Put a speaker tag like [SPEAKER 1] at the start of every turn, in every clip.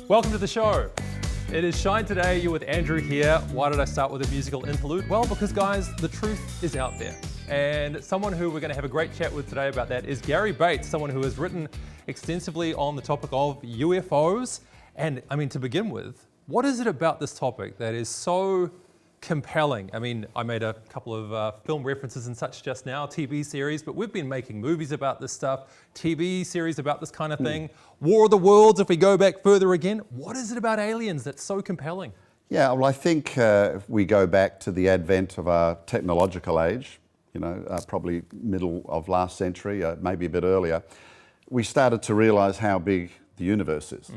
[SPEAKER 1] Welcome to the show. It is Shine Today. You're with Andrew here. Why did I start with a musical interlude? Well, because guys, the truth is out there. And someone who we're going to have a great chat with today about that is Gary Bates, someone who has written extensively on the topic of UFOs. And I mean, to begin with, what is it about this topic that is so compelling? I mean, I made a couple of film references and such just now, TV series, but we've been making movies about this stuff, TV series about this kind of thing, War of the Worlds, if we go back further again. What is it about aliens that's so compelling?
[SPEAKER 2] Yeah, well, I think if we go back to the advent of our technological age, probably middle of last century, maybe a bit earlier, we started to realize how big the universe is.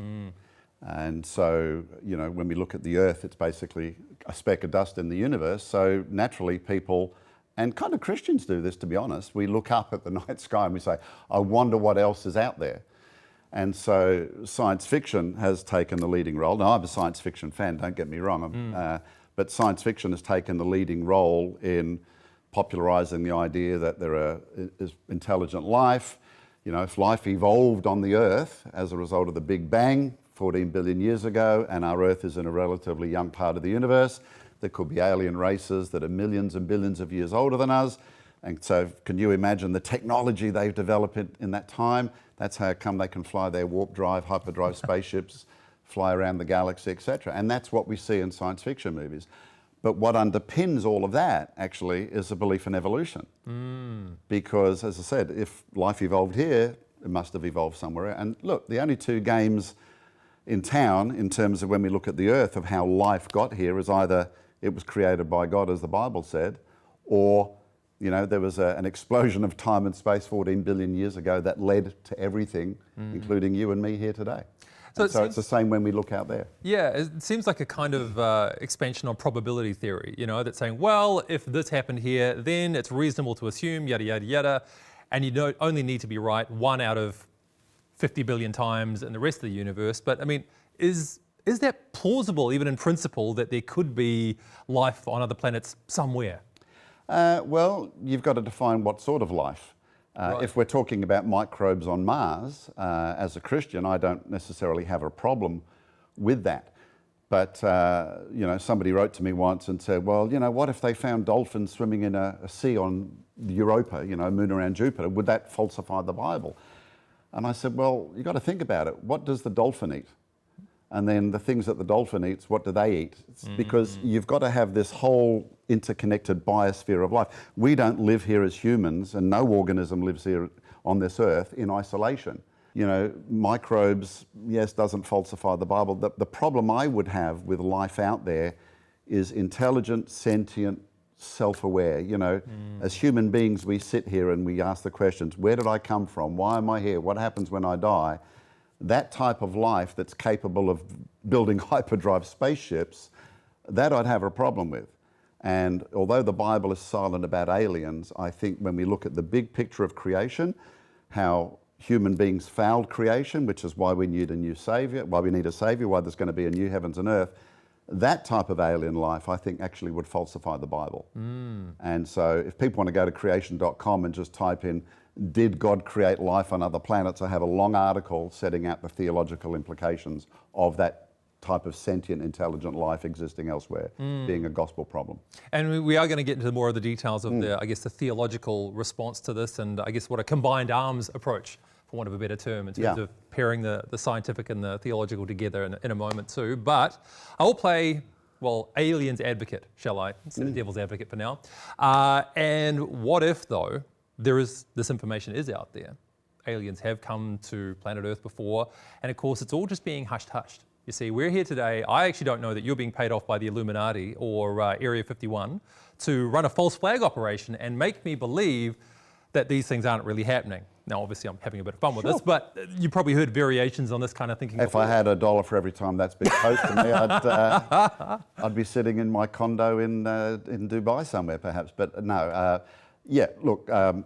[SPEAKER 2] And so, when we look at the Earth, it's basically a speck of dust in the universe. So naturally people, and kind of Christians do this, to be honest, we look up at the night sky and we say, I wonder what else is out there. And so science fiction has taken the leading role. Now, I'm a science fiction fan, don't get me wrong, but science fiction has taken the leading role in popularizing the idea that there is intelligent life. If life evolved on the Earth as a result of the Big Bang 14 billion years ago, and our Earth is in a relatively young part of the universe, there could be alien races that are millions and billions of years older than us. And so can you imagine the technology they've developed in that time? That's how come they can fly their warp drive, hyperdrive spaceships, fly around the galaxy, etc. And that's what we see in science fiction movies. But what underpins all of that actually is a belief in evolution. Because, as I said, if life evolved here, it must have evolved somewhere. And look, the only two games in town, in terms of when we look at the Earth, of how life got here, is either it was created by God, as the Bible said, or there was an explosion of time and space 14 billion years ago that led to everything, including you and me here today. So it's the same when we look out there. Yeah,
[SPEAKER 1] it seems like a kind of expansion on probability theory, that's saying, well, if this happened here, then it's reasonable to assume, yada, yada, yada, and you don't only need to be right 1 out of 50 billion times in the rest of the universe. But I mean, is that plausible, even in principle, that there could be life on other planets somewhere?
[SPEAKER 2] Well, you've got to define what sort of life.
[SPEAKER 1] Right.
[SPEAKER 2] If we're talking about microbes on Mars, as a Christian, I don't necessarily have a problem with that. But, somebody wrote to me once and said, well, what if they found dolphins swimming in a sea on Europa, a moon around Jupiter? Would that falsify the Bible? And I said, well, you've got to think about it. What does the dolphin eat? And then the things that the dolphin eats, what do they eat? Because you've got to have this whole interconnected biosphere of life. We don't live here as humans, and no organism lives here on this Earth in isolation. Microbes, yes, doesn't falsify the Bible. The problem I would have with life out there is intelligent, sentient, self-aware. As human beings, we sit here and we ask the questions, where did I come from? Why am I here? What happens when I die? That type of life that's capable of building hyperdrive spaceships, that I'd have a problem with. And although the Bible is silent about aliens, I think when we look at the big picture of creation, how human beings fouled creation, which is why we need a new savior, why there's going to be a new heavens and earth, that type of alien life, I think, actually would falsify the Bible. And so if people want to go to creation.com and just type in, did God create life on other planets? I have a long article setting out the theological implications of that type of sentient, intelligent life existing elsewhere being a gospel problem.
[SPEAKER 1] And we are going to get into more of the details of the theological response to this, and I guess what a combined arms approach, for want of a better term, in terms of pairing the scientific and the theological together in a moment too. But I'll play, aliens advocate, shall I? Instead of devil's advocate for now. And what if, though, this information is out there? Aliens have come to planet Earth before, and of course it's all just being hushed. You see, we're here today. I actually don't know that you're being paid off by the Illuminati or Area 51 to run a false flag operation and make me believe that these things aren't really happening. Now, obviously, I'm having a bit of fun with this, but you probably heard variations on this kind of thinking.
[SPEAKER 2] If I had $1 for every time that's been posted to me, I'd be sitting in my condo in Dubai somewhere, perhaps. But no, look, one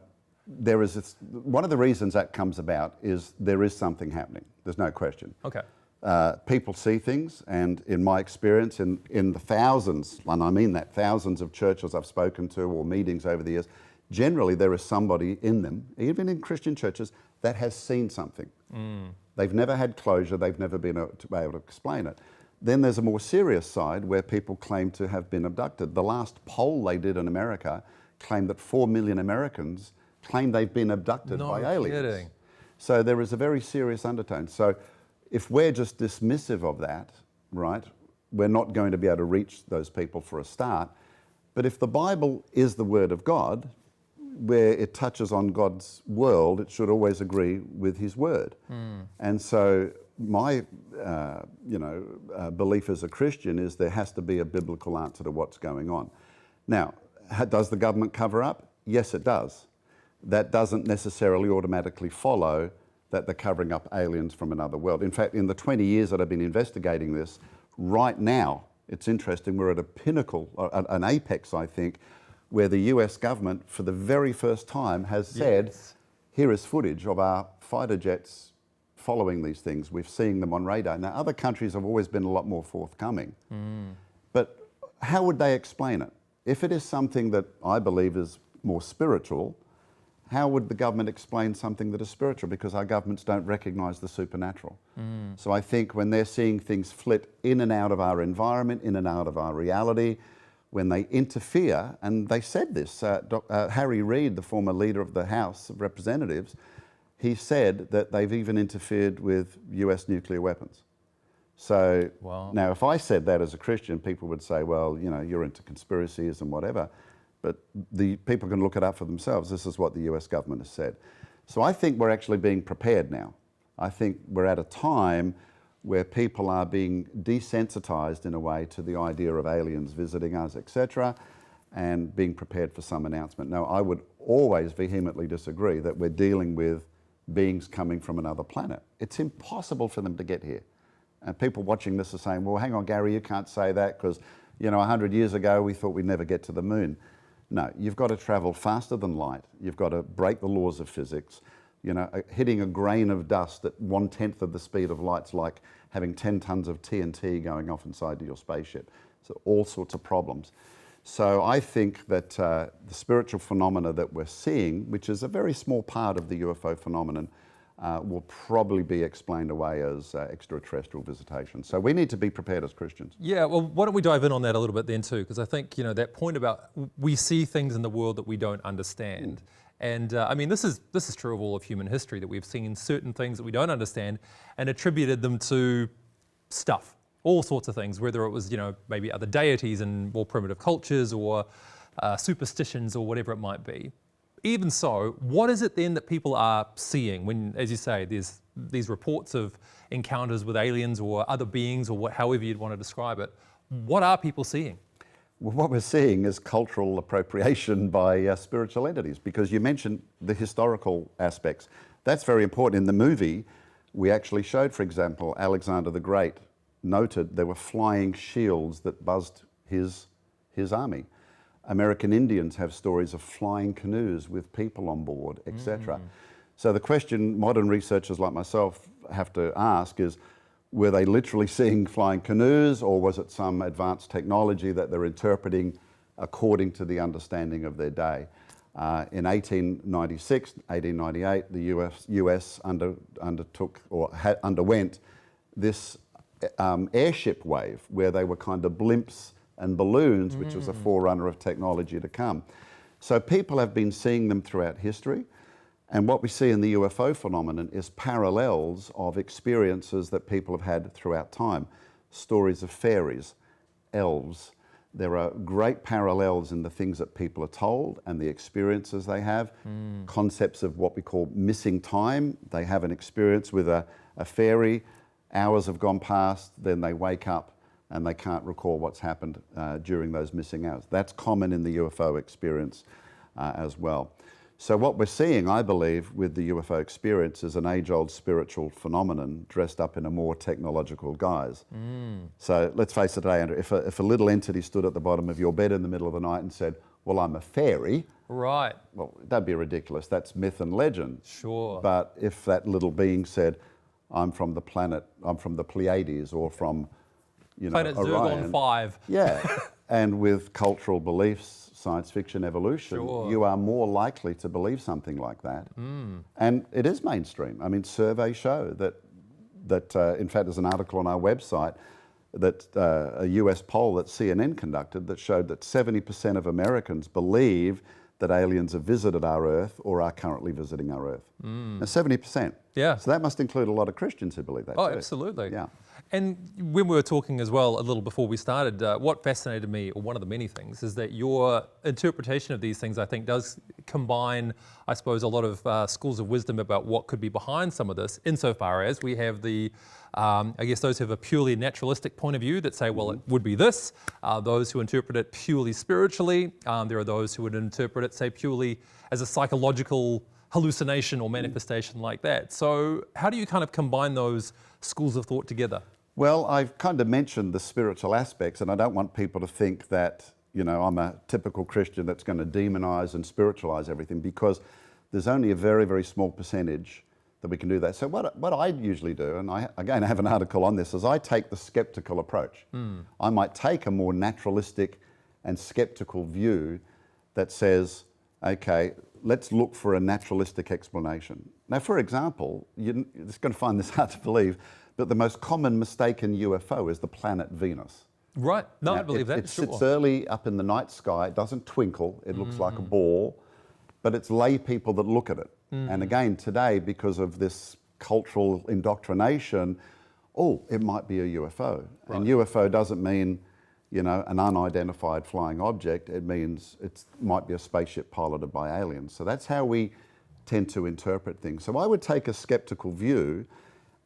[SPEAKER 2] of the reasons that comes about is there is something happening. There's no question.
[SPEAKER 1] Okay.
[SPEAKER 2] People see things, and in my experience, in the thousands, and I mean that, thousands of churches I've spoken to or meetings over the years, generally there is somebody in them, even in Christian churches, that has seen something. They've never had closure, they've never been able to explain it. Then there's a more serious side where people claim to have been abducted. The last poll they did in America claimed that 4 million Americans claim they've been abducted by aliens.
[SPEAKER 1] Kidding.
[SPEAKER 2] So there is a very serious undertone. So if we're just dismissive of that, right, we're not going to be able to reach those people for a start. But if the Bible is the Word of God, where it touches on God's world, it should always agree with His Word. And so my belief as a Christian is there has to be a biblical answer to what's going on. Now, does the government cover up? Yes, it does. That doesn't necessarily automatically follow that they're covering up aliens from another world. In fact, in the 20 years that I've been investigating this, right now, it's interesting, we're at a pinnacle, an apex, I think, where the US government, for the very first time, has said, here is footage of our fighter jets following these things. We're seeing them on radar. Now, other countries have always been a lot more forthcoming. But how would they explain it? If it is something that I believe is more spiritual, how would the government explain something that is spiritual? Because our governments don't recognise the supernatural. So I think when they're seeing things flit in and out of our environment, in and out of our reality, when they interfere, and they said this, Harry Reid, the former leader of the House of Representatives, he said that they've even interfered with US nuclear weapons. So now if I said that as a Christian, people would say, well, you know, you're into conspiracies and whatever. But the people can look it up for themselves. This is what the US government has said. So I think we're actually being prepared now. I think we're at a time where people are being desensitized in a way to the idea of aliens visiting us, etc., and being prepared for some announcement. Now, I would always vehemently disagree that we're dealing with beings coming from another planet. It's impossible for them to get here. And people watching this are saying, well, hang on, Gary, you can't say that because, you know, 100 years ago we thought we'd never get to the moon. No, you've got to travel faster than light. You've got to break the laws of physics. You know, hitting a grain of dust at 1/10 of the speed of light's like having 10 tons of TNT going off inside your spaceship. So all sorts of problems. So I think that the spiritual phenomena that we're seeing, which is a very small part of the UFO phenomenon, will probably be explained away as extraterrestrial visitation. So we need to be prepared as Christians.
[SPEAKER 1] Yeah, well, why don't we dive in on that a little bit then too? Because I think, you know, that point about we see things in the world that we don't understand. And I mean, this is true of all of human history, that we've seen certain things that we don't understand and attributed them to stuff, all sorts of things, whether it was, you know, maybe other deities in more primitive cultures or superstitions or whatever it might be. Even so, what is it then that people are seeing when, as you say, there's these reports of encounters with aliens or other beings or however you'd want to describe it? What are people seeing?
[SPEAKER 2] Well, what we're seeing is cultural appropriation by spiritual entities, because you mentioned the historical aspects. That's very important. In the movie, we actually showed, for example, Alexander the Great noted there were flying shields that buzzed his army. American Indians have stories of flying canoes with people on board, etc. So the question modern researchers like myself have to ask is, were they literally seeing flying canoes, or was it some advanced technology that they're interpreting according to the understanding of their day? In 1896, 1898, the US underwent this airship wave where they were kind of blimps and balloons, which was a forerunner of technology to come. So people have been seeing them throughout history. And what we see in the UFO phenomenon is parallels of experiences that people have had throughout time. Stories of fairies, elves. There are great parallels in the things that people are told and the experiences they have. Concepts of what we call missing time. They have an experience with a fairy, hours have gone past, then they wake up and they can't recall what's happened during those missing hours. That's common in the UFO experience as well. So what we're seeing, I believe, with the UFO experience is an age-old spiritual phenomenon dressed up in a more technological guise. So let's face it, Andrew, if a little entity stood at the bottom of your bed in the middle of the night and said, well, I'm a fairy.
[SPEAKER 1] Right.
[SPEAKER 2] Well, that'd be ridiculous. That's myth and legend.
[SPEAKER 1] Sure.
[SPEAKER 2] But if that little being said, I'm from the Pleiades, or from,
[SPEAKER 1] Planet
[SPEAKER 2] Orion.
[SPEAKER 1] Zergon 5.
[SPEAKER 2] Yeah, and with cultural beliefs, science fiction, evolution,
[SPEAKER 1] Sure.
[SPEAKER 2] you are more likely to believe something like that. And it is mainstream. I mean, surveys show that in fact, there's an article on our website that a US poll that CNN conducted that showed that 70% of Americans believe that aliens have visited our Earth or are currently visiting our Earth. Now, 70%.
[SPEAKER 1] Yeah.
[SPEAKER 2] So that must include a lot of Christians who believe that
[SPEAKER 1] Oh,
[SPEAKER 2] too.
[SPEAKER 1] absolutely.
[SPEAKER 2] Yeah.
[SPEAKER 1] And when we were talking as well a little before we started, what fascinated me, or one of the many things, is that your interpretation of these things, I think, does combine, I suppose, a lot of schools of wisdom about what could be behind some of this, insofar as we have the, I guess, those who have a purely naturalistic point of view that say, well, it would be this. Those who interpret it purely spiritually. There are those who would interpret it, say, purely as a psychological hallucination or manifestation like that. So how do you kind of combine those schools of thought together?
[SPEAKER 2] Well, I've kind of mentioned the spiritual aspects, and I don't want people to think that, I'm a typical Christian that's going to demonize and spiritualize everything, because there's only a very, very small percentage that we can do that. So what I usually do, and I have an article on this, is I take the skeptical approach. I might take a more naturalistic and skeptical view that says, okay, let's look for a naturalistic explanation. Now, for example, you're just going to find this hard to believe, but the most common mistaken UFO is the planet Venus.
[SPEAKER 1] Right. No,
[SPEAKER 2] Now,
[SPEAKER 1] I believe that.
[SPEAKER 2] It sits early up in the night sky. It doesn't twinkle. It looks like a ball, but it's lay people that look at it. And again, today, because of this cultural indoctrination, it might be a UFO.
[SPEAKER 1] Right.
[SPEAKER 2] And UFO doesn't mean, an unidentified flying object. It means it might be a spaceship piloted by aliens. So that's how we tend to interpret things. So I would take a skeptical view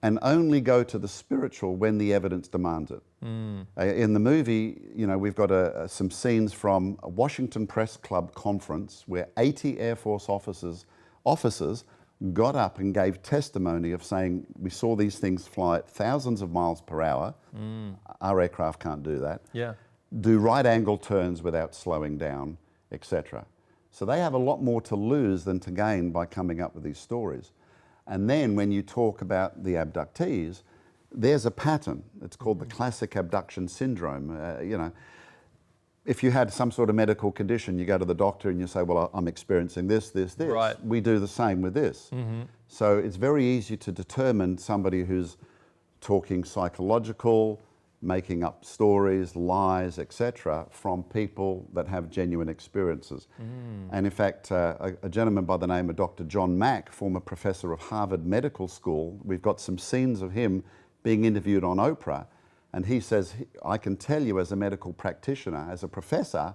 [SPEAKER 2] and only go to the spiritual when the evidence demands it. In the movie, we've got some scenes from a Washington Press Club conference where 80 Air Force officers got up and gave testimony of saying, we saw these things fly at thousands of miles per hour. Our aircraft can't do that.
[SPEAKER 1] Yeah.
[SPEAKER 2] Do right angle turns without slowing down, etc. So they have a lot more to lose than to gain by coming up with these stories. And then when you talk about the abductees, there's a pattern. It's called the classic abduction syndrome. If you had some sort of medical condition, you go to the doctor and you say, well, I'm experiencing this.
[SPEAKER 1] Right.
[SPEAKER 2] We do the same with this. So it's very easy to determine somebody who's talking psychological, making up stories, lies, etc., from people that have genuine experiences. And in fact, a gentleman by the name of Dr. John Mack, former professor of Harvard Medical School, we've got some scenes of him being interviewed on Oprah, and he says, I can tell you as a medical practitioner, as a professor,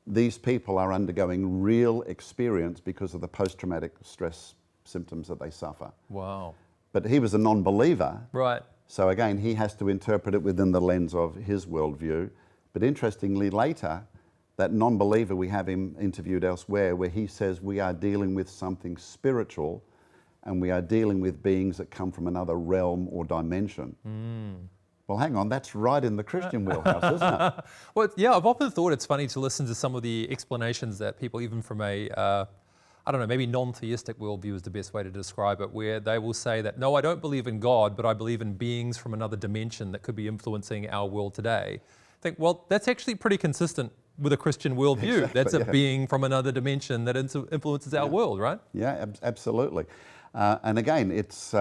[SPEAKER 2] these people are undergoing real experience because of the post-traumatic stress symptoms that they suffer.
[SPEAKER 1] Wow.
[SPEAKER 2] But he was a non-believer.
[SPEAKER 1] Right.
[SPEAKER 2] So again, he has to interpret it within the lens of his worldview. But interestingly, later, that non-believer, we have him interviewed elsewhere, where he says we are dealing with something spiritual, and we are dealing with beings that come from another realm or dimension. Well, hang on, that's right in the Christian wheelhouse, isn't it?
[SPEAKER 1] Well, yeah, I've often thought it's funny to listen to some of the explanations that people, even from a, I don't know, maybe non-theistic worldview is the best way to describe it, where they will say that, no, I don't believe in God, but I believe in beings from another dimension that could be influencing our world today. I think, well, that's actually pretty consistent with a Christian worldview.
[SPEAKER 2] Exactly,
[SPEAKER 1] that's a being from another dimension that influences our world, right?
[SPEAKER 2] Yeah, absolutely. And again, it's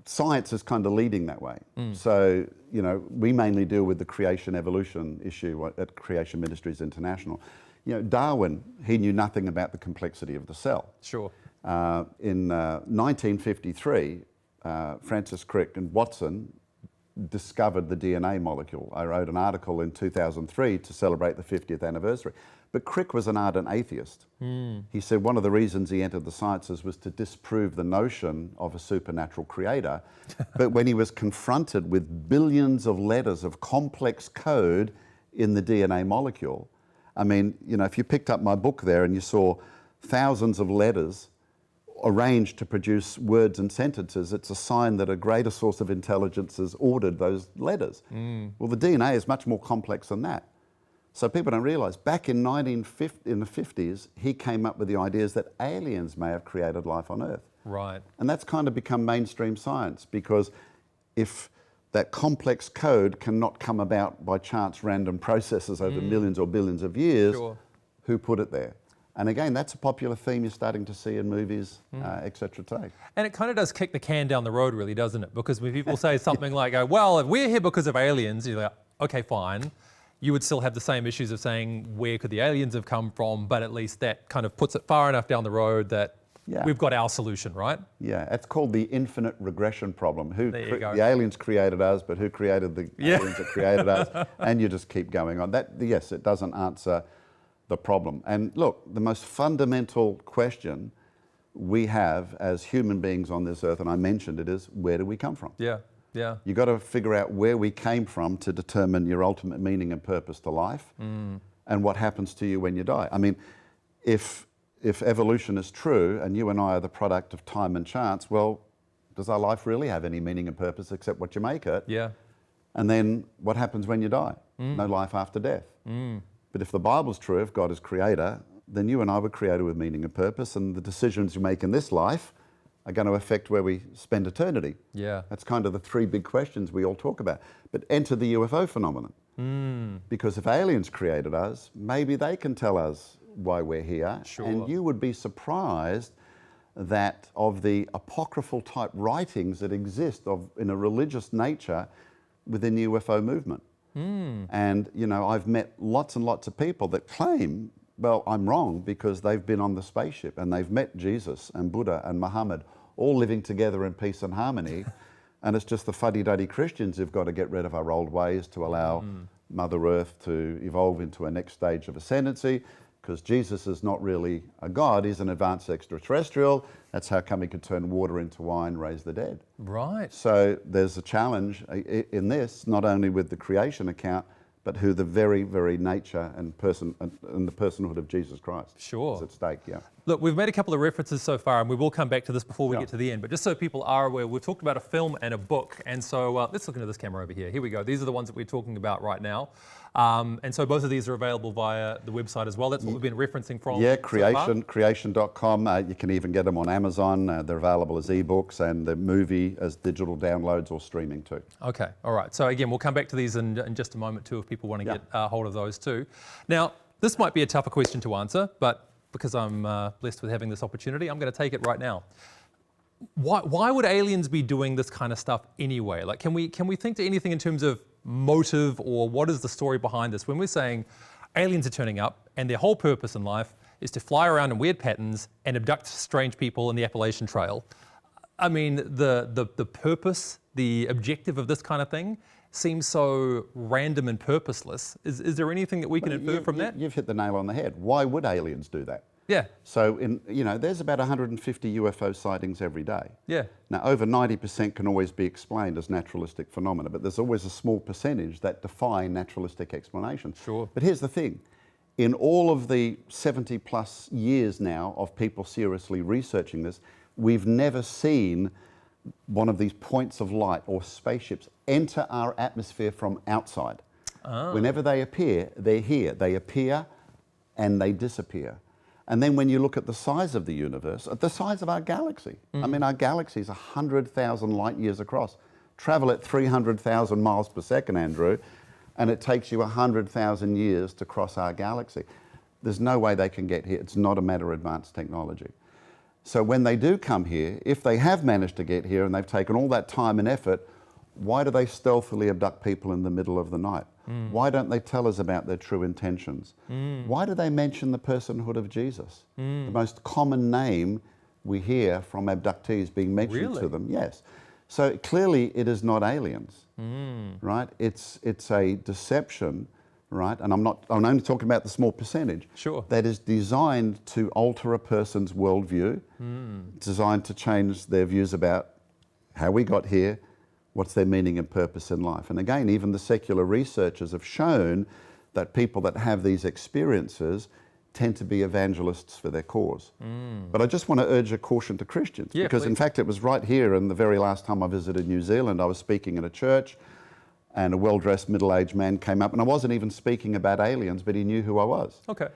[SPEAKER 2] science is kind of leading that way. So, we mainly deal with the creation evolution issue at Creation Ministries International. Darwin, he knew nothing about the complexity of the cell.
[SPEAKER 1] Sure.
[SPEAKER 2] In 1953, Francis Crick and Watson discovered the DNA molecule. I wrote an article in 2003 to celebrate the 50th anniversary. But Crick was an ardent atheist. He said one of the reasons he entered the sciences was to disprove the notion of a supernatural creator. But when he was confronted with billions of letters of complex code in the DNA molecule, I mean, if you picked up my book there and you saw thousands of letters arranged to produce words and sentences, it's a sign that a greater source of intelligence has ordered those letters. Well, the DNA is much more complex than that. So people don't realize, back in the 50s, he came up with the ideas that aliens may have created life on Earth.
[SPEAKER 1] Right.
[SPEAKER 2] And that's kind of become mainstream science, because if that complex code cannot come about by chance random processes over millions or billions of years, who put it there? And again, that's a popular theme you're starting to see in movies, etc. today.
[SPEAKER 1] And it kind of does kick the can down the road, really, doesn't it? Because when people say something like, well, if we're here because of aliens, you're like, okay, fine. You would still have the same issues of saying, where could the aliens have come from? But at least that kind of puts it far enough down the road that we've got our solution, right?
[SPEAKER 2] Yeah, it's called the infinite regression problem.
[SPEAKER 1] The
[SPEAKER 2] aliens created us, but who created the aliens that created us? And you just keep going on. Yes, it doesn't answer the problem. And look, the most fundamental question we have as human beings on this earth, and I mentioned it, is where do we come from?
[SPEAKER 1] Yeah.
[SPEAKER 2] You've got to figure out where we came from to determine your ultimate meaning and purpose to life, and what happens to you when you die. I mean, if evolution is true and you and I are the product of time and chance, well, does our life really have any meaning and purpose except what you make it?
[SPEAKER 1] Yeah.
[SPEAKER 2] And then what happens when you die? No life after death. But if the Bible's true, if God is creator, then you and I were created with meaning and purpose, and the decisions you make in this life are going to affect where we spend eternity.
[SPEAKER 1] Yeah.
[SPEAKER 2] That's kind of the three big questions we all talk about. But enter the UFO phenomenon. Because if aliens created us, maybe they can tell us why we're here.
[SPEAKER 1] Sure.
[SPEAKER 2] And you would be surprised that of the apocryphal type writings that exist in a religious nature within the UFO movement. And, you know, I've met lots and lots of people that claim, well, I'm wrong, because they've been on the spaceship and they've met Jesus and Buddha and Muhammad all living together in peace and harmony. And it's just the fuddy-duddy Christians who've got to get rid of our old ways to allow Mother Earth to evolve into a next stage of ascendancy, because Jesus is not really a God, he's an advanced extraterrestrial. That's how come he could turn water into wine, raise the dead.
[SPEAKER 1] Right.
[SPEAKER 2] So there's a challenge in this, not only with the creation account, but who the very, very nature and the personhood of Jesus Christ is at stake. Yeah.
[SPEAKER 1] Look, we've made a couple of references so far, and we will come back to this before we get to the end. But just so people are aware, we've talked about a film and a book, and so let's look into this camera over here. Here we go. These are the ones that we're talking about right now, and so both of these are available via the website as well. That's what we've been referencing from. Yeah,
[SPEAKER 2] creation.com. You can even get them on Amazon. They're available as ebooks, and the movie as digital downloads or streaming too.
[SPEAKER 1] Okay. All right. So again, we'll come back to these in just a moment too, if people want to get hold of those too. Now, this might be a tougher question to answer, but because I'm blessed with having this opportunity, I'm going to take it right now. Why would aliens be doing this kind of stuff anyway? Like, can we think to anything in terms of motive, or what is the story behind this? When we're saying aliens are turning up and their whole purpose in life is to fly around in weird patterns and abduct strange people in the Appalachian Trail, I mean, the purpose, the objective of this kind of thing seems so random and purposeless. Is there anything that we can infer from that?
[SPEAKER 2] You've hit the nail on the head. Why would aliens do that?
[SPEAKER 1] Yeah.
[SPEAKER 2] So, there's about 150 UFO sightings every day.
[SPEAKER 1] Yeah.
[SPEAKER 2] Now, over 90% can always be explained as naturalistic phenomena, but there's always a small percentage that defy naturalistic explanation.
[SPEAKER 1] Sure.
[SPEAKER 2] But here's the thing. In all of the 70 plus years now of people seriously researching this, we've never seen one of these points of light or spaceships enter our atmosphere from outside. Whenever they appear, they're here. They appear and they disappear. And then when you look at the size of the universe, at the size of our galaxy, I mean, our galaxy is 100,000 light years across. Travel at 300,000 miles per second, Andrew, and it takes you 100,000 years to cross our galaxy. There's no way they can get here. It's not a matter of advanced technology. So when they do come here, if they have managed to get here and they've taken all that time and effort, why do they stealthily abduct people in the middle of the night? Why don't they tell us about their true intentions? Why do they mention the personhood of Jesus? The most common name we hear from abductees being mentioned to them. Yes. So clearly it is not aliens, right? It's a deception, right? And I'm only talking about the small percentage.
[SPEAKER 1] Sure.
[SPEAKER 2] That is designed to alter a person's worldview, designed to change their views about how we got here, what's their meaning and purpose in life. And again, even the secular researchers have shown that people that have these experiences tend to be evangelists for their cause. But I just want to urge a caution to Christians, because in fact it was right here, and the very last time I visited New Zealand, I was speaking in a church and a well-dressed middle-aged man came up, and I wasn't even speaking about aliens, but he knew who I was.
[SPEAKER 1] Okay.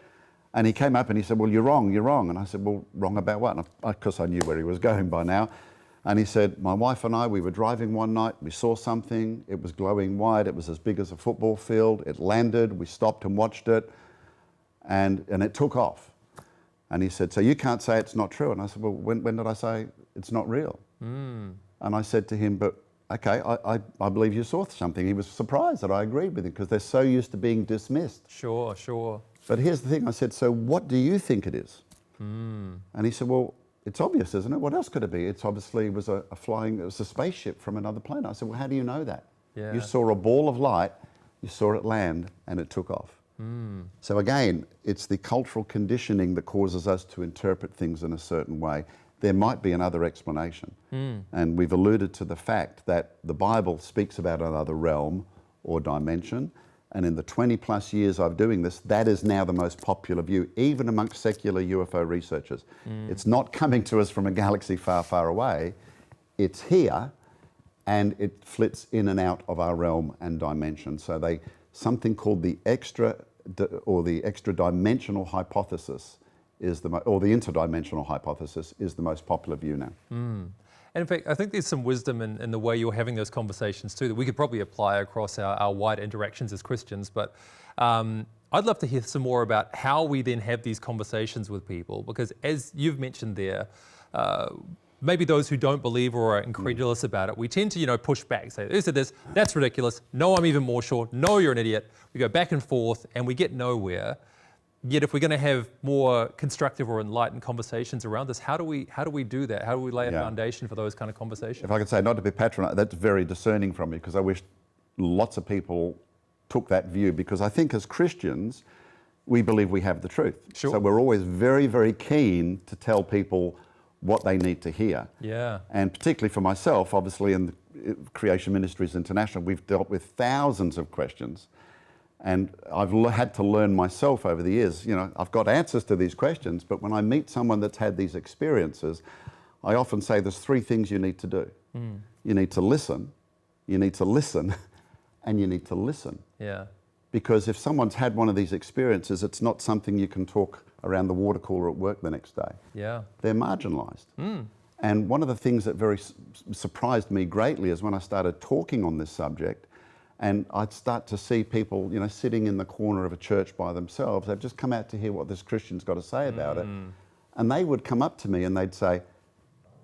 [SPEAKER 2] And he came up and he said, well, you're wrong. And I said, well, wrong about what? And of course, I knew where he was going by now. And he said, my wife and I, we were driving one night, we saw something, it was glowing white, it was as big as a football field, it landed, we stopped and watched it, and it took off. And he said, so you can't say it's not true. And I said, well, when did I say it's not real? And I said to him, but okay, I believe you saw something. He was surprised that I agreed with him because they're so used to being dismissed.
[SPEAKER 1] Sure, sure.
[SPEAKER 2] But here's the thing, I said, so what do you think it is? And he said, well, it's obvious, isn't it? What else could it be? It's obviously it was a spaceship from another planet. I said, well, how do you know that?
[SPEAKER 1] Yeah.
[SPEAKER 2] You saw a ball of light, you saw it land, and it took off. So again, it's the cultural conditioning that causes us to interpret things in a certain way. There might be another explanation. And we've alluded to the fact that the Bible speaks about another realm or dimension. And in the 20 plus years I've doing this, that is now the most popular view, even amongst secular UFO researchers. It's not coming to us from a galaxy far, far away. It's here, and it flits in and out of our realm and dimension. So something called the extra dimensional hypothesis or the interdimensional hypothesis is the most popular view now.
[SPEAKER 1] And in fact, I think there's some wisdom in the way you're having those conversations too that we could probably apply across our wide interactions as Christians. But I'd love to hear some more about how we then have these conversations with people, because as you've mentioned there, maybe those who don't believe or are incredulous about it, we tend to, push back, say, this, that's ridiculous. No, I'm even more sure. No, you're an idiot. We go back and forth and we get nowhere. Yet if we're going to have more constructive or enlightened conversations around this, how do we do that? How do we lay a foundation for those kind of conversations?
[SPEAKER 2] If I could say, not to be patronizing, that's very discerning from you, because I wish lots of people took that view, because I think as Christians, we believe we have the truth.
[SPEAKER 1] Sure.
[SPEAKER 2] So we're always very, very keen to tell people what they need to hear.
[SPEAKER 1] Yeah.
[SPEAKER 2] And particularly for myself, obviously in the Creation Ministries International, we've dealt with thousands of questions. And I've had to learn myself over the years, I've got answers to these questions, but when I meet someone that's had these experiences, I often say there's three things you need to do. You need to listen, and you need to listen.
[SPEAKER 1] Yeah.
[SPEAKER 2] Because if someone's had one of these experiences, it's not something you can talk around the water cooler at work the next day.
[SPEAKER 1] Yeah.
[SPEAKER 2] They're marginalised. And one of the things that very surprised me greatly is when I started talking on this subject, and I'd start to see people, sitting in the corner of a church by themselves. They've just come out to hear what this Christian's got to say about it. And they would come up to me and they'd say,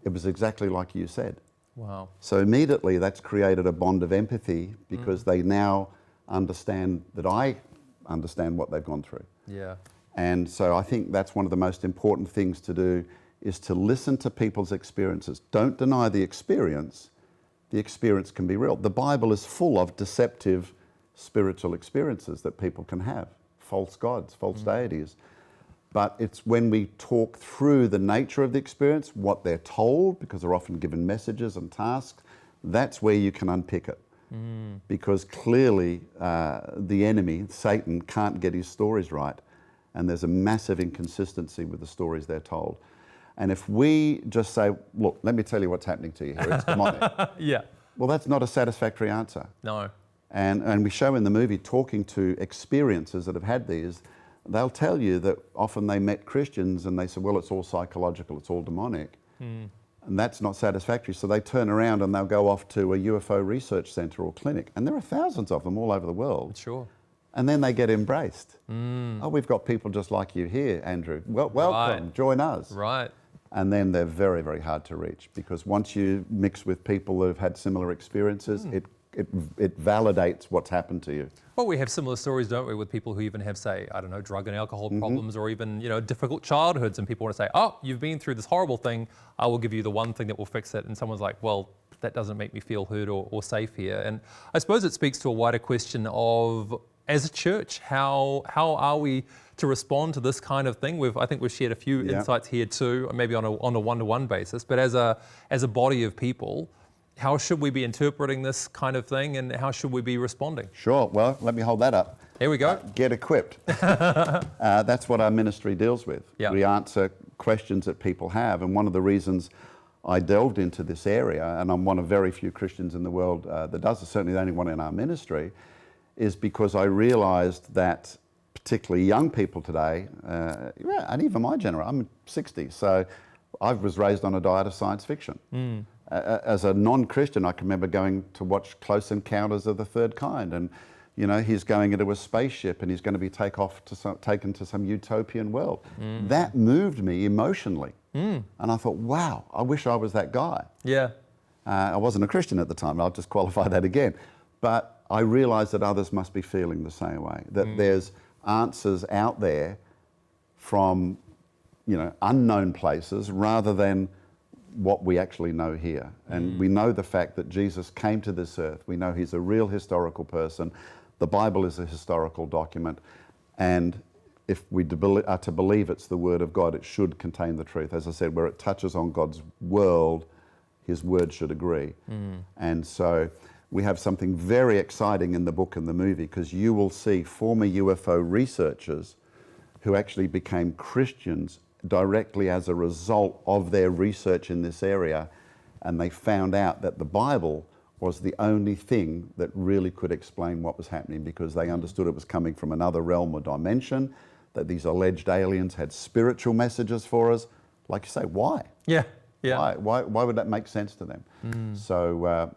[SPEAKER 2] it was exactly like you said.
[SPEAKER 1] Wow.
[SPEAKER 2] So immediately that's created a bond of empathy, because they now understand that I understand what they've gone through.
[SPEAKER 1] Yeah.
[SPEAKER 2] And so I think that's one of the most important things to do, is to listen to people's experiences. Don't deny the experience. The experience can be real. The Bible is full of deceptive spiritual experiences that people can have, false gods, false deities. But it's when we talk through the nature of the experience, what they're told, because they're often given messages and tasks, that's where you can unpick it. Because clearly the enemy, Satan, can't get his stories right. And there's a massive inconsistency with the stories they're told. And if we just say, look, let me tell you what's happening to you here, it's demonic.
[SPEAKER 1] Yeah.
[SPEAKER 2] Well, that's not a satisfactory answer.
[SPEAKER 1] No.
[SPEAKER 2] And we show in the movie, talking to experiences that have had these, they'll tell you that often they met Christians and they said, well, it's all psychological, it's all demonic. And that's not satisfactory. So they turn around and they'll go off to a UFO research center or clinic. And there are thousands of them all over the world.
[SPEAKER 1] Sure.
[SPEAKER 2] And then they get embraced. Oh, we've got people just like you here, Andrew. Well, welcome,
[SPEAKER 1] Right.
[SPEAKER 2] Join us.
[SPEAKER 1] Right.
[SPEAKER 2] And then they're very, very hard to reach, because once you mix with people that have had similar experiences, it validates what's happened to you.
[SPEAKER 1] Well, we have similar stories, don't we, with people who even have, say, I don't know, drug and alcohol problems, or even, difficult childhoods, and people want to say, oh, you've been through this horrible thing, I will give you the one thing that will fix it. And someone's like, well, that doesn't make me feel heard or safe here. And I suppose it speaks to a wider question of, as a church, how are we to respond to this kind of thing? I think we've shared a few insights here too, maybe on a one-to-one basis, but as a body of people, how should we be interpreting this kind of thing, and how should we be responding?
[SPEAKER 2] Sure, well, let me hold that up.
[SPEAKER 1] Here we go.
[SPEAKER 2] Get equipped. That's what our ministry deals with.
[SPEAKER 1] Yeah.
[SPEAKER 2] We answer questions that people have, and one of the reasons I delved into this area, and I'm one of very few Christians in the world that does it, certainly the only one in our ministry, is because I realized that particularly young people today, and even my generation, I'm 60, so I was raised on a diet of science fiction. As a non-Christian, I can remember going to watch Close Encounters of the Third Kind, and you know, he's going into a spaceship and he's going to be taken to some utopian world. That moved me emotionally. And I thought, wow, I wish I was that guy.
[SPEAKER 1] Yeah.
[SPEAKER 2] I wasn't a Christian at the time, I'll just qualify that again. But I realized that others must be feeling the same way, that there's answers out there from, you know, unknown places rather than what we actually know here. And we know the fact that Jesus came to this earth. We know he's a real historical person. The Bible is a historical document, and if we are to believe it's the Word of God, it should contain the truth. As I said, where it touches on God's world, his word should agree. And so we have something very exciting in the book and the movie, because you will see former UFO researchers who actually became Christians directly as a result of their research in this area, and they found out that the Bible was the only thing that really could explain what was happening, because they understood it was coming from another realm or dimension, that these alleged aliens had spiritual messages for us. Like you say, why?
[SPEAKER 1] Yeah, yeah.
[SPEAKER 2] Why would that make sense to them? So,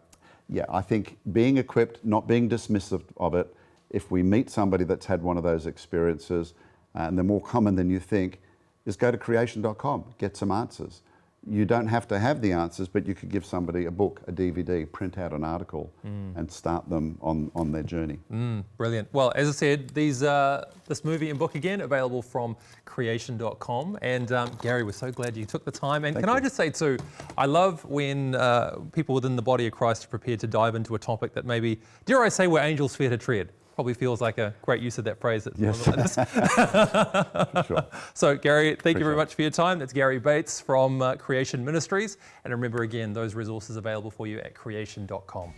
[SPEAKER 2] yeah, I think being equipped, not being dismissive of it, if we meet somebody that's had one of those experiences, and they're more common than you think, is go to creation.com, get some answers. You don't have to have the answers, but you could give somebody a book, a DVD, print out an article, and start them on their journey.
[SPEAKER 1] Brilliant. Well, as I said, this movie and book again available from creation.com. And Gary, we're so glad you took the time. And
[SPEAKER 2] Thank
[SPEAKER 1] can I
[SPEAKER 2] you.
[SPEAKER 1] just say too, I love when people within the body of Christ are prepared to dive into a topic that maybe, dare I say, where angels fear to tread. Probably feels like a great use of that phrase.
[SPEAKER 2] Yes. Sure.
[SPEAKER 1] So Gary, thank you very much for your time. That's Gary Bates from Creation Ministries. And remember again, those resources available for you at creation.com.